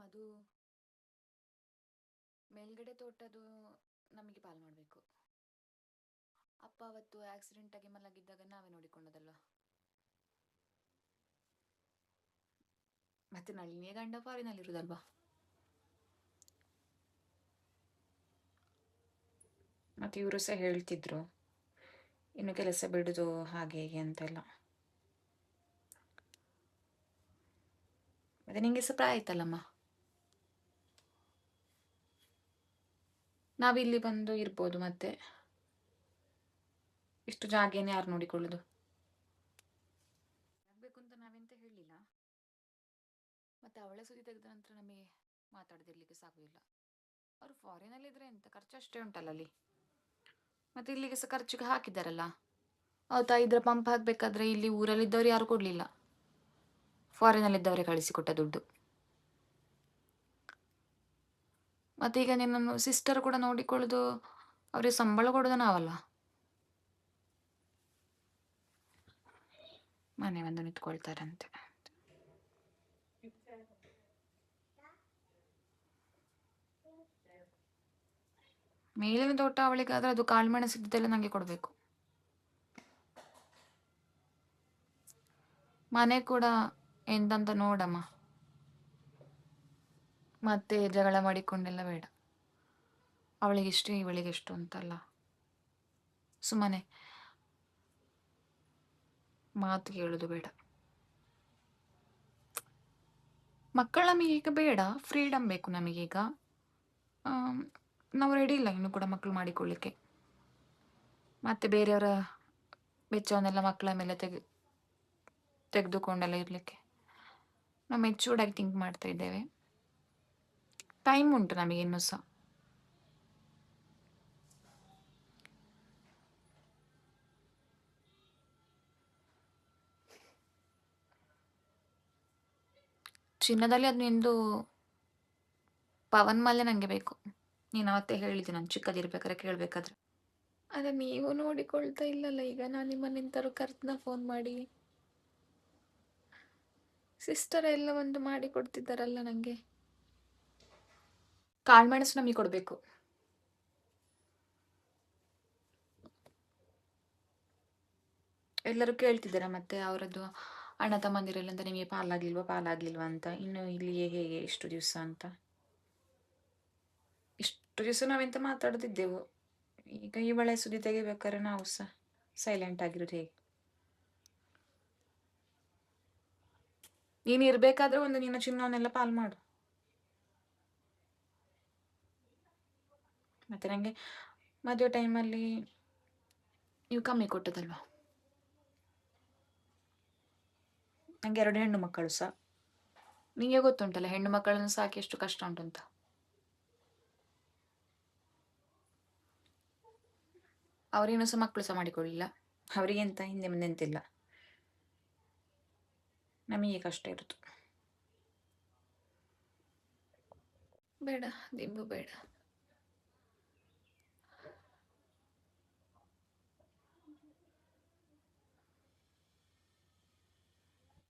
ಅದು ಮೇಲ್ಗಡೆ ತೋಟದು ನಮಗೆ ಪಾಲ್ ಮಾಡಬೇಕು. ಅಪ್ಪ ಅವತ್ತು ಆಕ್ಸಿಡೆಂಟ್ ಆಗಿ ಮಲಗಿದ್ದಾಗ ನಾವೇ ನೋಡಿಕೊಂಡದಲ್ವಾ. ಮತ್ತೆ ನಳಿನಿಯ ಗಂಡ ಫಾರಿನಲ್ಲಿರುದಲ್ವಾ. ಮತ್ತೆ ಇವರು ಸಹ ಹೇಳ್ತಿದ್ರು ಇನ್ನು ಕೆಲಸ ಬಿಡುದು ಹಾಗೆ ಹೀಗೆ ಅಂತೆಲ್ಲ. ಮತ್ತೆ ನಿಂಗೆ ಸಹ ಪ್ರಾಯ ಆಯ್ತಲ್ಲಮ್ಮ. ನಾವಿಲ್ಲಿ ಬಂದು ಇರ್ಬೋದು. ಮತ್ತೆ ಇಷ್ಟು ಜಾಗೇನೆ ಯಾರು ನೋಡಿಕೊಳ್ಳುದು. ಆಗ್ಬೇಕು ಅಂತ ನಾವೆಂತ ಹೇಳಿಲ್ಲ. ಮತ್ತೆ ಅವಳ ಸುದ್ದಿ ತೆಗೆದ ನಂತರ ನಮಗೆ ಮಾತಾಡದಿರ್ಲಿಕ್ಕೆ ಸಾಗುದಿಲ್ಲ. ಅವರು ಫಾರಿನಲ್ಲಿ ಇದ್ರೆ ಎಂತ ಖರ್ಚು ಅಷ್ಟೇ ಉಂಟಲ್ಲ ಅಲ್ಲಿ. ಮತ್ತೆ ಇಲ್ಲಿಗೆ ಸಹ ಖರ್ಚಿಗೆ ಹಾಕಿದ್ದಾರಲ್ಲ. ಹೌದಾ, ಇದ್ರ ಪಂಪ್ ಹಾಕ್ಬೇಕಾದ್ರೆ ಇಲ್ಲಿ ಊರಲ್ಲಿದ್ದವ್ರು ಯಾರು ಕೊಡ್ಲಿಲ್ಲ, ಫಾರಿನಲ್ಲಿದ್ದವರೇ ಕಳಿಸಿಕೊಟ್ಟ ದುಡ್ಡು. ಮತ್ತೆ ಈಗ ನಿನ್ನನ್ನು ಸಿಸ್ಟರ್ ಕೂಡ ನೋಡಿಕೊಳ್ಳುದು, ಅವ್ರಿಗೆ ಸಂಬಳ ಕೊಡೋದು ನಾವಲ್ಲ. ಮನೆ ಬಂದು ನಿಂತ್ಕೊಳ್ತಾರಂತೆ. ಮೇಲಿನ ತೋಟ ಅವಳಿಗಾದ್ರೆ ಅದು ಕಾಳುಮೆಣಸಿದ್ದೆಲ್ಲ ನಂಗೆ ಕೊಡ್ಬೇಕು. ಮನೆ ಕೂಡ ಎಂತಂತ ನೋಡಮ್ಮ. ಮತ್ತೆ ಜಗಳ ಮಾಡಿಕೊಂಡೆಲ್ಲ ಬೇಡ. ಅವಳಿಗೆಷ್ಟು ಇವಳಿಗೆಷ್ಟು ಅಂತಲ್ಲ. ಸುಮ್ಮನೆ ಮಾತು ಕೇಳುದು ಬೇಡ. ಮಕ್ಕಳು ನಮಗೀಗ ಬೇಡ, ಫ್ರೀಡಮ್ ಬೇಕು ನಮಗೀಗ. ನಾವು ರೆಡಿ ಇಲ್ಲ ಇನ್ನು ಕೂಡ ಮಕ್ಕಳು ಮಾಡಿಕೊಳ್ಳಿಕ್ಕೆ. ಮತ್ತೆ ಬೇರೆಯವರ ವೆಚ್ಚವನ್ನೆಲ್ಲ ಮಕ್ಕಳ ಮೇಲೆ ತೆಗೆದುಕೊಂಡೆಲ್ಲ ಇರಲಿಕ್ಕೆ ನಾವು ಮೆಚೂರ್ಡ್ ಆಗಿ ಥಿಂಕ್ ಮಾಡ್ತಾ ಇದ್ದೇವೆ. ಟೈಮ್ ಉಂಟು ನಮಗೆ ಇನ್ನೂ ಸಹ. ಚಿನ್ನದಲ್ಲಿ ಅದು ನಿಂದು ಪವನ್ ಮಾಲೆ ನನಗೆ ಬೇಕು. ನೀನು ಅವತ್ತೇ ಹೇಳಿದ್ದೆ ನಾನು ಚಿಕ್ಕದಿರ್ಬೇಕಾದ್ರೆ ಕೇಳಬೇಕಾದ್ರೆ. ಅದೇ ನೀವು ನೋಡಿಕೊಳ್ತಾ ಇಲ್ಲಲ್ಲ. ಈಗ ನಾನು ನಿಮ್ಮನ್ನೆಂತರೂ ಕರ್ತ್ನ ಫೋನ್ ಮಾಡಿ. ಸಿಸ್ಟರ್ ಎಲ್ಲ ಒಂದು ಮಾಡಿ ಕೊಡ್ತಿದ್ದಾರಲ್ಲ ನನಗೆ. ಕಾಳುಮೆಣಸು ನಮಗೆ ಕೊಡಬೇಕು. ಎಲ್ಲರೂ ಕೇಳ್ತಿದ್ದಾರೆ ಮತ್ತೆ ಅವರದ್ದು ಅಣ್ಣ ತಮ್ಮಂದಿರೆಲ್ಲ ಅಂತ, ನಿಮಗೆ ಪಾಲಾಗ್ಲಿಲ್ವಾ ಅಂತ. ಇನ್ನು ಇಲ್ಲಿಯೇ ಹೇಗೆ ಇಷ್ಟು ದಿವಸ ಅಂತ. ಇಷ್ಟು ದಿವಸ ನಾವೆಂತ ಮಾತಾಡ್ತಿದ್ದೆವು. ಈಗ ಇವಳೆ ಸುದ್ದಿ ತೆಗಿಬೇಕಾದ್ರೆ ನಾವು ಸಹ ಸೈಲೆಂಟ್ ಆಗಿರೋದು ಹೇಗೆ. ನೀನು ಇರ್ಬೇಕಾದ್ರೆ ಒಂದು ನಿನ್ನ ಚಿನ್ನವನ್ನೆಲ್ಲ ಪಾಲ್ ಮಾಡು. ಮತ್ತೆ ನನಗೆ ಮದುವೆ ಟೈಮಲ್ಲಿ ನೀವು ಕಮ್ಮಿ ಕೊಟ್ಟದಲ್ವಾ. ನನಗೆ 2 ಹೆಣ್ಣು ಮಕ್ಕಳು ಸಹ. ನಿಮಗೆ ಗೊತ್ತುಂಟಲ್ಲ ಹೆಣ್ಣು ಮಕ್ಕಳನ್ನು ಸಾಕಿ ಎಷ್ಟು ಕಷ್ಟ ಉಂಟಂತ. ಅವರೇನು ಸಹ ಮಕ್ಕಳು ಸಹ ಮಾಡಿಕೊಳ್ಳಿಲ್ಲ. ಅವರಿಗೆ ಎಂತ ಹಿಂದೆ ಮುಂದೆ ಎಂತಿಲ್ಲ. ನಮಗೆ ಕಷ್ಟ ಇರುತ್ತು. ಬೇಡ ದಿಂಬು ಬೇಡ.